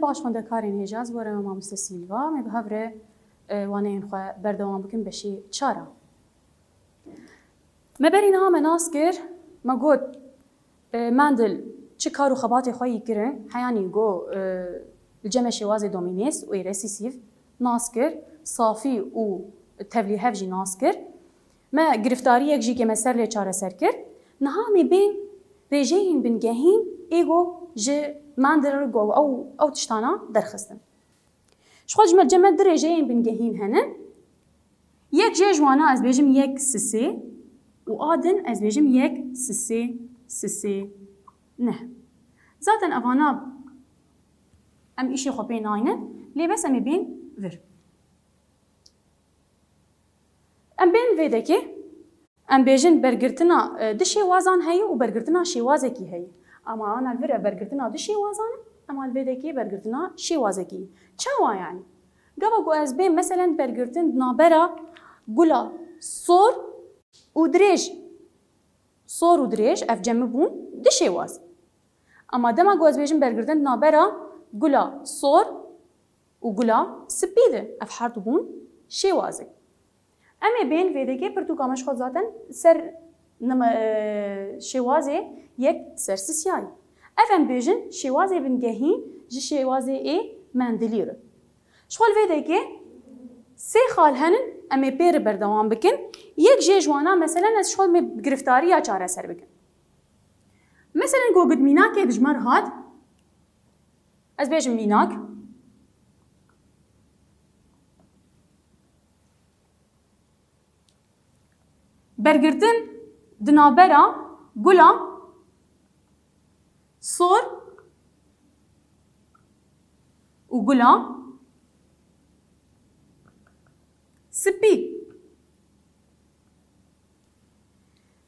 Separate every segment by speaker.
Speaker 1: باش خوندەکارên هێژاز وەرە مامۆستا سیلڤا me bi hev re waneyên xwe berdewam bikin beşî çar e. Me berî niha me nas kir, me got Mendel çi kar û xebatê xwe yî kirin, heyanî got li cem şêwazê domînês û resîsîv nas kir, safî û tevlîhev jî nas kir. Me giriftariyek jî ke me ser lê çareser kir. Niha me bên rêjeyên bingehîn ê got ji Mendel got ew tiştana derxistin. Ji xwe ji me cem di rêjeyên bingehîn hene. Yek jê ji wan ez bêjim yek sisê û a din ez bêjim yek sisê neh. Zaten evana em îşê xwe pê nayînin, lê bes em ê bên vir. Em bên vêdekê em bêjin bergirtina di şêwazan heye û bergirtina şêwazekî heye. Ama ana vir e bergirtina di şêwazan e, em li vêdekê bergirtina şêwazekî. Çawa yani? Gava got ez bên meselen bergirtin di navbera gula sor û dirêj. Sor û dirêj ev cem bûn di şêwaz. Ama dema got ez bêjim bergirtin di navbera gula sor û gula spî de ev her du bûn şêwazek. Em ê bên vêdekê pirtûka me ji xwe zaten ser şêwazê yek sersisyayê. Ev em bêjin şêwazê bingehîn ji şêwazê ê Mendelî re. Ji xwe li vêdekê sê xal henin em ê pê re berdewam bikin. Yek jê ji wan meselen ez ji xwe me giriftariya çareser bikim. Meselen got mînakê dijmer hat, ez bêjim mînak. Bergirtin di navbera gula sor û gula spî.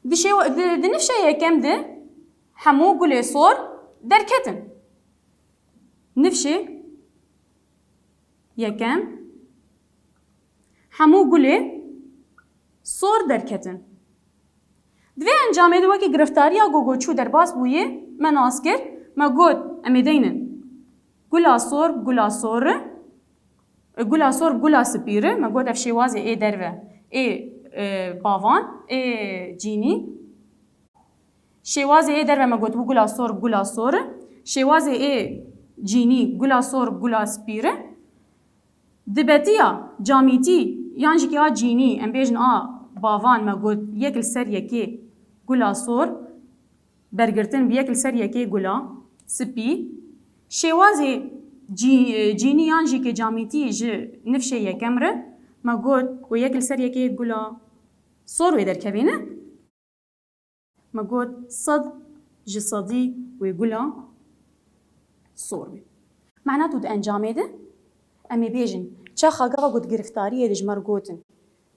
Speaker 1: Di nifşa yekem de hemû gulê sor derketin. Nifşê yekem hemû gulê sor derketin. Divê encamê de wekî giriftariya gogoçû derbas bûye me nas kir, me got em ê deynin gula sor gula sor gula sor gula spî re, me got ev şêwazê ê derve ê bavan ê cînî. Şêwazê ê derve me got bû gula sor şêwazê ê cînî gula sor gula spî re. Di betiya camîtî yan jî a cînî em bêjin a bavan me got yek li ser yekê gula sor bergirtin bi yek li ser yekê gula spî. Şêwazê cînî yan jî ke camîtî ji nifşê yekem re me got ku yek li ser yekê gula sor wê derkevê ne? Me got sad ji sadî wê gula sor wê. Mehna tu di encamê de em ê bêjin çaxa gava got giriftariyê dijmer gotin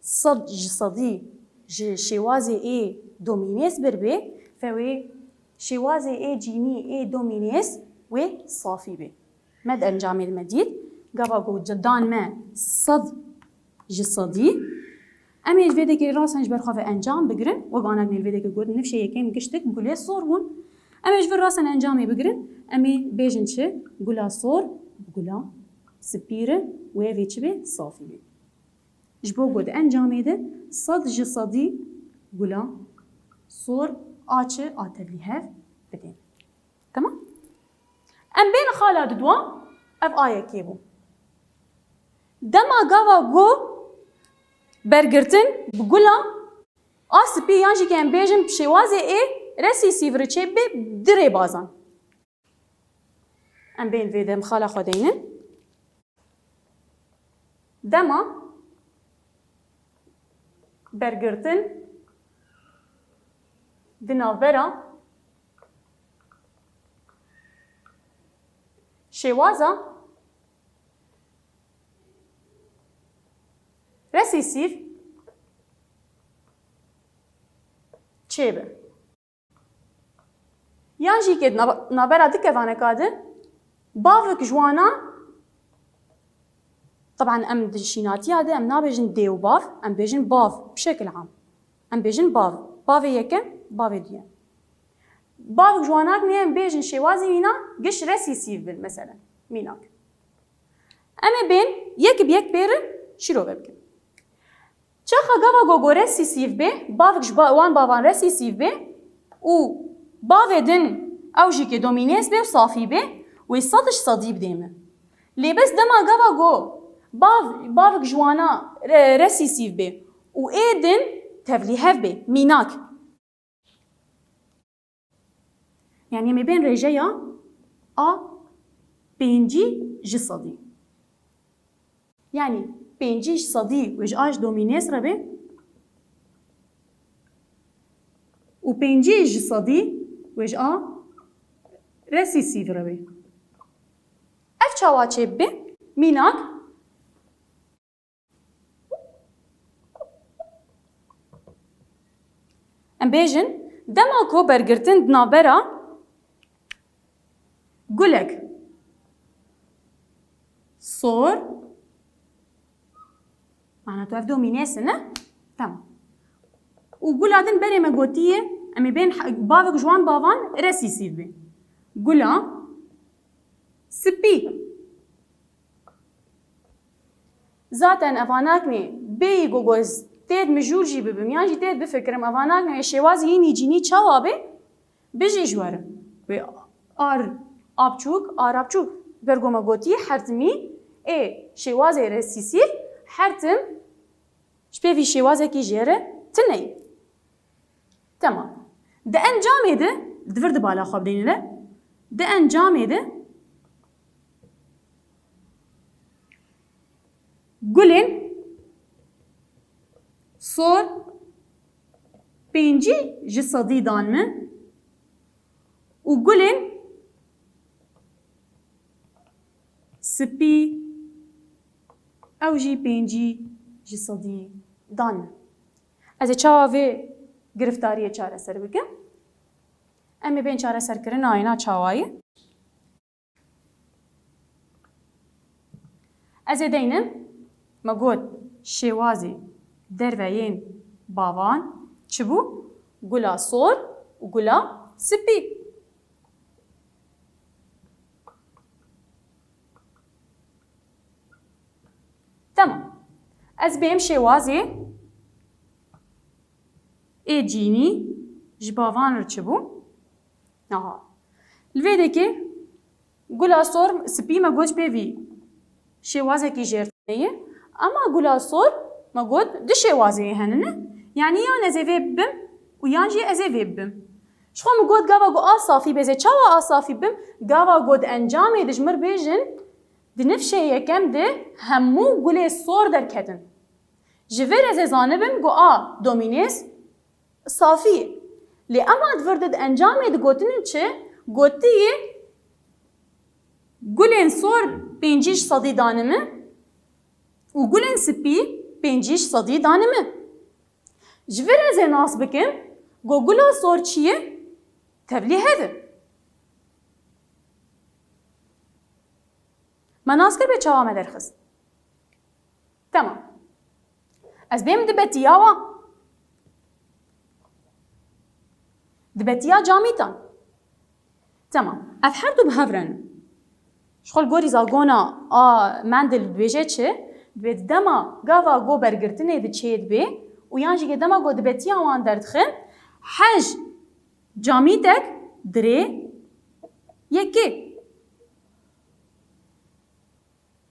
Speaker 1: sad ji sadî ji şêwazê ê domînês birbê ve wê şêwazê ê cînî ê domînês wê safî bê. Me di encamê de me dît gava got dan me sad ji sadî em ê ji vêdekê rasten ji ber xwe ve encam bigirin wek anek nêl vêdekê got nifşê yekêm giştik gulê sor bûn. Em ê ji vir rasten encamê bigirin em ê bêjin çi gula sor gula spî re wê vê çi bê safî bê. Ji bo got encamê de sad ji sadî gula sor a çi a tevlîhev bidin. Tamam? Em bên xala didwa ev ayekê bû. Dema gava got bergirtin bi gula a spî yan jî ke em bêjin şêwazê ê resîsîv re çêbê dirê bazan. Em bên vê de em xala xwe deynin. Dema bergirtin di navbera şêwaza resîsîv çêbe. Yan jî ke navbera dikevane de bavek ji wana طبعا ام دشيناتي هذا ام نابجن ديو باف ام بيجن باف بشكل عام ام بيجن باف باف يكم باف ديا باف جوانات مين بيجن شوازي مينا قش رسيسيف مثلا ميناك ام بین یک بیک بیر شیرو بکن. چخا گاوا گوگو رسیسیو به باوکش وان باوان رسیسیو به و باودن اوجی که دومینیس به و صافی به و صدش صدیب دیمه. لیبس دما گاوا گو باوک جوانا رسیسیو به و ایدن تفلیه به میناک. یعنی می بین رجه یا پنجی جسدی. یعنی پنجی جسدی وش آج دومینیس ربه و پنجی جسدی وش رسیسیو ربه. اف چاوا چه به میناک ام بیجن دما کو برگرتن دنابرا گلک صور معناته اف دومینیسه نه؟ تمام و گلادن بری ما گوتیه امی بین باوک جوان باوان رسیسیو بی گلا سپی zaten افاناک می بی گوگوز تید مجور جی ببیم یعنی تید بفکرم افاناک می شواز یینی جینی چاوابه بجی جواره و آبچوک آرابچوک برگوما گوتی حرتمی شواز رسیسیو حرتم شبیه شوازه کی جیره تنی تمام ده انجام ده دورد بالا خواب دینه ده انجام ده گلین صور پنجی جسدی دانمه و گلین سپی او جی پنجی جسدی دانمه از چاوه گرفتاری چاره سر بکن امی بین چاره سر کرن آینا چاوایی از دینم ما گود شوازی دروین باوان چبو گلا صور و گلا سپی تمام از بیم شوازی ای جینی جباوان رو چبو نها الویده که گلا صور سپی ما گوش بیوی شوازه کی جرتنیه اما گلا صور ما گود دو شوازه هننه یعنی یا نزوی بم و یا جی ازوی بم شخو ما گود گاوا گو آصافی بزه چاوا آصافی بم گاوا گود انجامی دجمر بیجن دنفشه یکم ده همو گله صور در کتن جویر از زانبم گو دومینیس صافیه لی اما دوردد انجامی ده گوتنه چه گوتیه گلین صور پنجیش صدی دانمه و گلین سپی پنجیش صدی دانمه جویر از ناس بکن گو گلا صور چیه تبلیه ده مناس کر به چوامه درخست تمام از بیم دبتیاوا دبتیا جامیتان تمام اف هر دو بهورن شخول گوری زاگونا مندل دویجه چه دوید دما گاوا گو برگرتنه ده چید بی و یانجی که دما گو دبتیا وان دردخن حج جامیتک دره یکی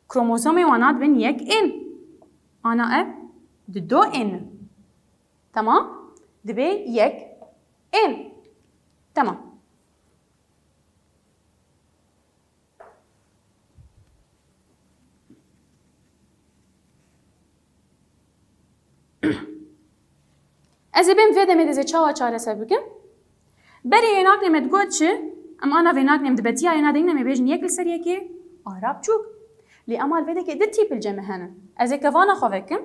Speaker 1: کروموزومی وانات بین یک این آنا اب دو این تمام دبی یک این تمام از بیم ویده میده چاره سر بکن بری ایناک نمید گود چه اما آنا ویناک نمید بطیا اینا دین نمی بیجن یک لسر یکی آراب چوک لی اما الویده که ده تیپ الجمع هنه از کوانا خواه کم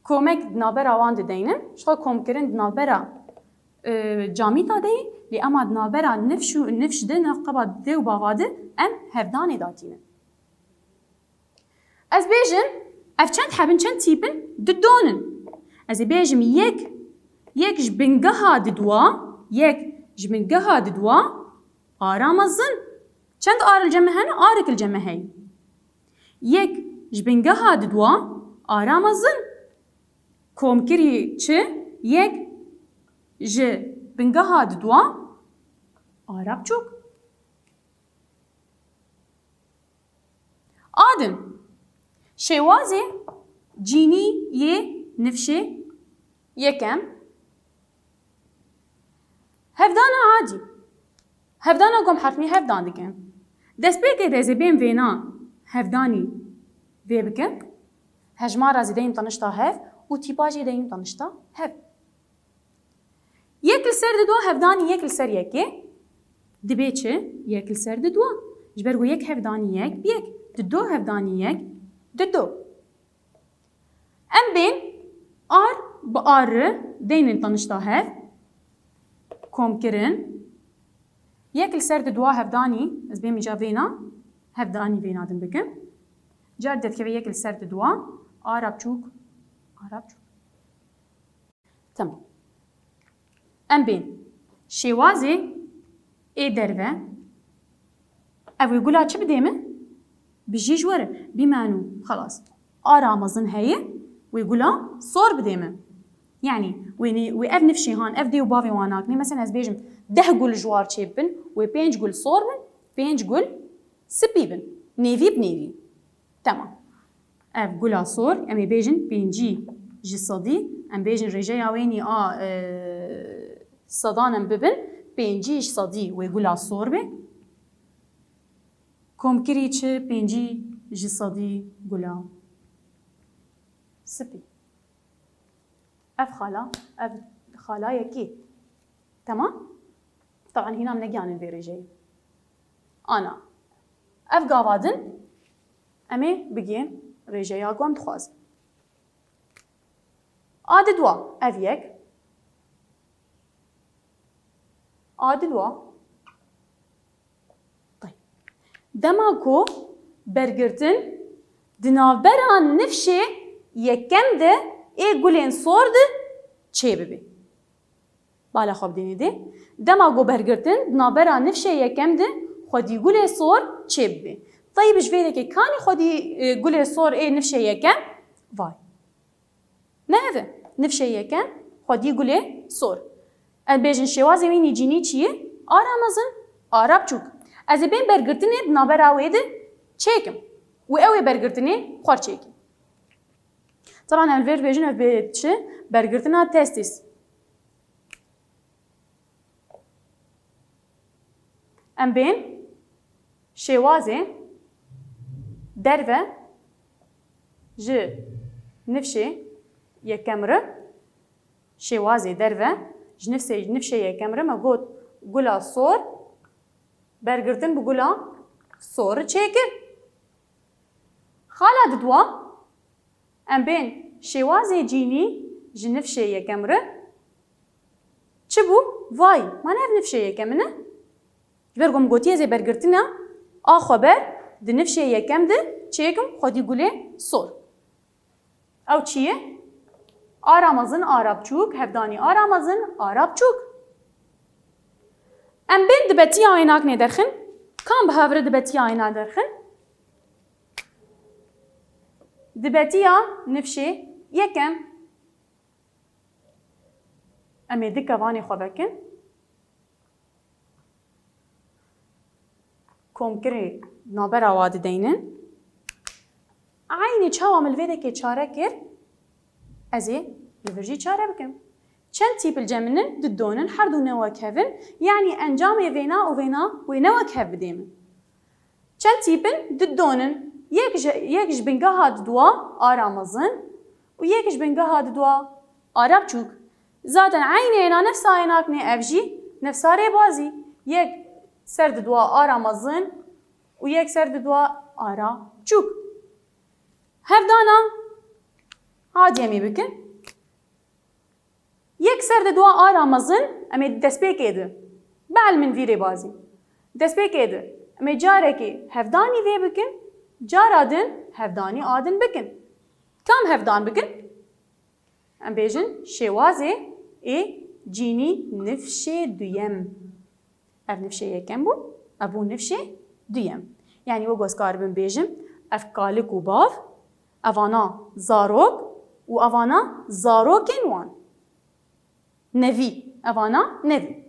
Speaker 1: کومک دنابرا وان دینن شخوا کوم کرن دنابرا جامیتا دی لی اما دنابرا نفش ده نفقبا ده و باواده ام هفدانی داتینن از بیجن اف چند حبن چند تیپن دونن از بیجم یک جبنگه ها دوا یک جبنگه ها دوا آرام زن چند آر الجمع هن؟ آرک الجمع هی. یک جبنگه ها دوا آرام زن. کم کری چه؟ یک جبنگه ها دوا آراب چوک. آدم شوازه جینی یه نفشه یکم هفدانا عادي هفدانا قوم حرفني هفدان دكن دست بيكي دازي بين فينا هفداني في بكن هجمارة زي طنشتا هف وتيباجي دايم طنشتا هف يكل سر دوا هفداني يكل سر يكي دبيتش يكل سر دوا جبرقو يك هفداني يك بيك ددو هفداني يك ددو ام بين ار بار دين طنشتا هف كوم كرن يكل سرد دوا هفداني از بين مجا فينا هفداني فينا دم بكم جردت كيف يكل سرد دوا آراب چوك تمام ام بين شوازي اي دروه او يقولها چه بديمه بيجي جوره بمانو خلاص آرامزن هي ويقولها صور بديمه يعني وي اف نفشي هان اف دي وبافي واناكني مثلا از بيجم 10 قول جوار تشيبن و 5 قول صور بن 5 قول سبيبن نيفي بنيفي تمام اف قولها صور امي بيجن 5 جي صدي ام بيجن رجايا ويني صدانم ببن 5 صدي ويقولها صور به كوم كريتش 5 جي صدي قولها سبي اف خالا يكي تمام طبعا هنا منقيان الفيريجي انا اف قاوادن امي بقين ريجي قوم تخواز اد دوا اف يك اد دوا طيب دماغو برگرتن دنابران نفشه یکم ده ای گلین سورد چه ببی بالا خوب دینیده دماغو برگرتن دنابران نفشه یکم ده خودی گل سور چه ببی طيب جويره که کانی خودی گل سور ای نفشه یکم وای نه نفشه یکم خودی گل سور البيجن شوازي وين يجيني چيه آرامزن آراب چوك از بين برگرتنه دنابراويده چيكم و اوي برگرتنه خوار چيكم طبعا الفير بيجن بيتش برگرتنا تستيس ام بين شوازي دروه ج نفشه يكمره شوازي دروه نفشه يكمره ما قلت قولا صور برگرتن بقولا صور چيكر خالا ددوا ام بين شوازي جيني جنفشه يكمره چبو واي ما نعرف نفشه يكمنه برگم گوتیه زي برگرتنا خبر د نفشه يكم ده چيكم خودي قوله صور او چيه آرامزن آراب چوک هفدانی آرامزن آراب چوک ام بین دبتی آیناک ندرخن کام بهاور دبتی آینا درخن دبتی نفشه یکم امی دکه وانی خو بکن کم کری نابر آواد دینن عینی چاوام الویده که چاره کر ازي يفرجي چاره بكم چند تيب الجمنن ددونن هر دو نواكهفن يعني انجام فينا ونواكهف بديمن چند تيبن ددونن يكش بنگاه دوا آرامزن و يكش بنگاه دوا آراب چوك زادن عينينا نفس عيناكني افجي نفس آره بازي يك سرد دوا آرامزن و يك سرد دوا آرا چوك هفدانا عادي امي بكن يكسر دوا آرامزن امي دسبيك ايده بعل من فيري بازي دسبيك ايده امي جاركي هفداني في بكن جارادن هفداني آدن بكن كم هفدان بكن ام بيجن شوازي اي جيني نفشي دويم اف نفشي يكم بو ابو نفشي دویم. یعنی و گوز کاربن بیجم اف کالک و باف اوانا زاروک و اوانا زاروکن وان. نوی اوانا نوی.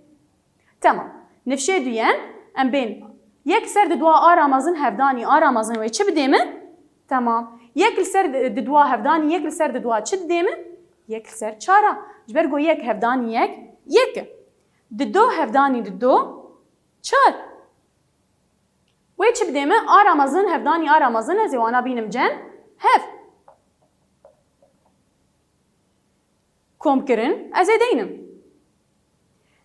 Speaker 1: تمام. نفشه دویم ام بین یک سر دوا آرامازن هفدانی آرامازن و چه بدیمه؟ تمام. یک سر دوا هفدانی یک سر دوا چه بدیمه؟ یک سر چارا. جبر گو یک هفدانی یک. دو هفدانی دو چار. و چه بدیمه؟ آرامازن هفدانی آرامازن از وانا بینم جن هف. کم کرن از دینم.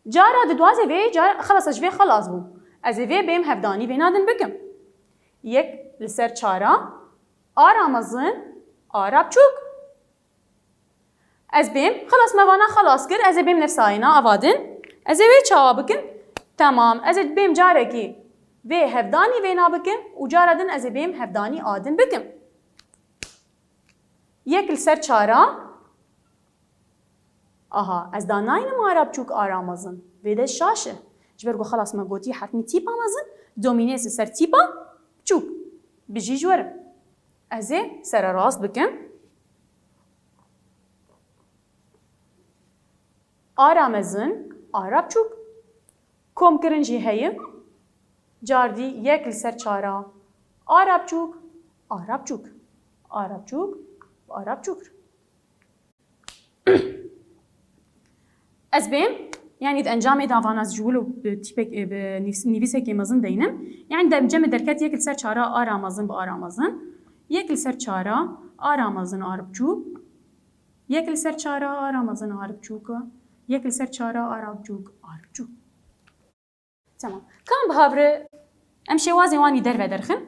Speaker 1: جارا دوا زوی جار خلاص اجوی خلاص بو. از وی بیم هفدانی بینادن بکم. یک لسر چارا آرامازن آراب چوک. از بیم خلاص موانا خلاص کر از بیم نفساینا آوادن از وی چاوا بکن. تمام. از بیم جاره کی وی هفدانی بینا بکن و جاردن از بیم هفدانی آدن بکم. یک لسر چارا آها از داناینم آراب چوک آرامازن ویده شاشه. جبرگو خلاص ما گوتی حتمی تیپا مازن دومینیس سر تیپا چوک بجی جورم. از سر راست بکن آرامازن آراب چوک. کم کرنجی هیه جاردی یک لسر چارا آراب چوک آراب چوک آراب چوک آراب چوک. از بیم یعنی انجام داوان از جولو تیپک نیویسه که مازن دینم. یعنی در جمع درکت یک لسر چارا آرامازن با آرامازن یک لسر چارا آرامازن آراب چوک یک لسر چارا آرامازن آراب چوک یک لسر چارا آراب چوک آراب چوک. تمام. کام بهاوره ام شوازی وانی دروه درخن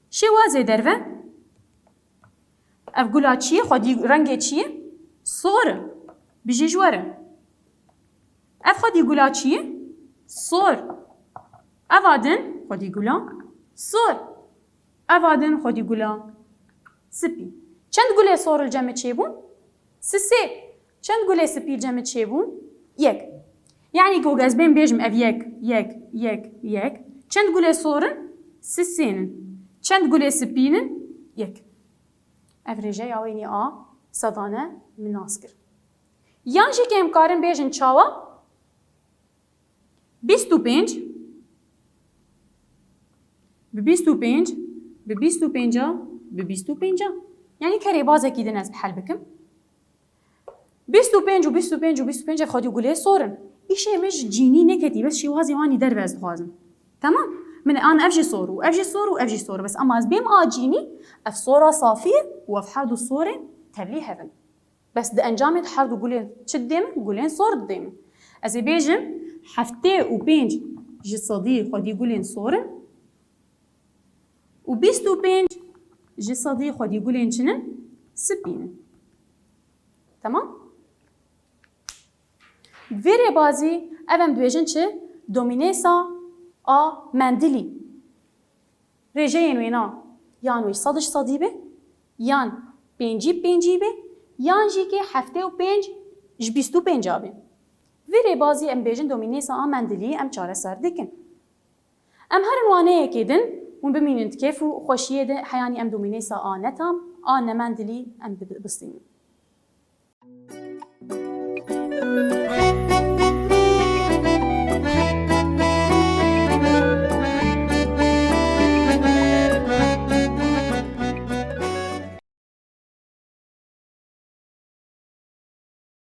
Speaker 1: شوازی دروه اف گلا چیه خودی رنگ چیه صور بجی جواره. اف خودی گلا چیه صور اوادن خودی گلا صور اوادن خودی گلا سپی. چند گله صور الجمع چه بون؟ سه. چند گله سپی الجمع چه بون؟ یک. یعنی گوگ از بین بیجم اف یک چند گله صورن؟ سینن. چند گله سپینن؟ یک. اف رجه یاوینی صدانه مناسکر. یانجی که امکارن بیجن چاوا 25 به 25 به 25 به 25 یعنی کاری بازه کیدن از حل بکم 25 و 25 و 25 خودی گله صورن ایشه مش جینی نکتی بس شوازی وانی در وز خوازم. تمام. من آن افجي صور وافجي صور وافجي صور بس اما بيم اجيني اف صوره صافيه وف حرد الصوره تبلي هفن بس ده انجامت حرد قولين تشدم قولين صور دم ازي بيجم حفتي وبينج جي صديق خدي قولين صوره و25 جي صديق خدي قولين شنن سبين. تمام. فيري بازي افم دويجن چه دومينيسا مندلی رجعین وینا یان وی صدش صدیبه یان پنجی به یان جی که هفته و پنج جبیستو پنجابه ویره بازی ام بیجن دومینیسا مندلی ام چاره سر دکن ام هر نوانه یکیدن ون بمینند کیف و خوشیه ده حیانی ام دومینیسا نتام نمندلی ام بستیم.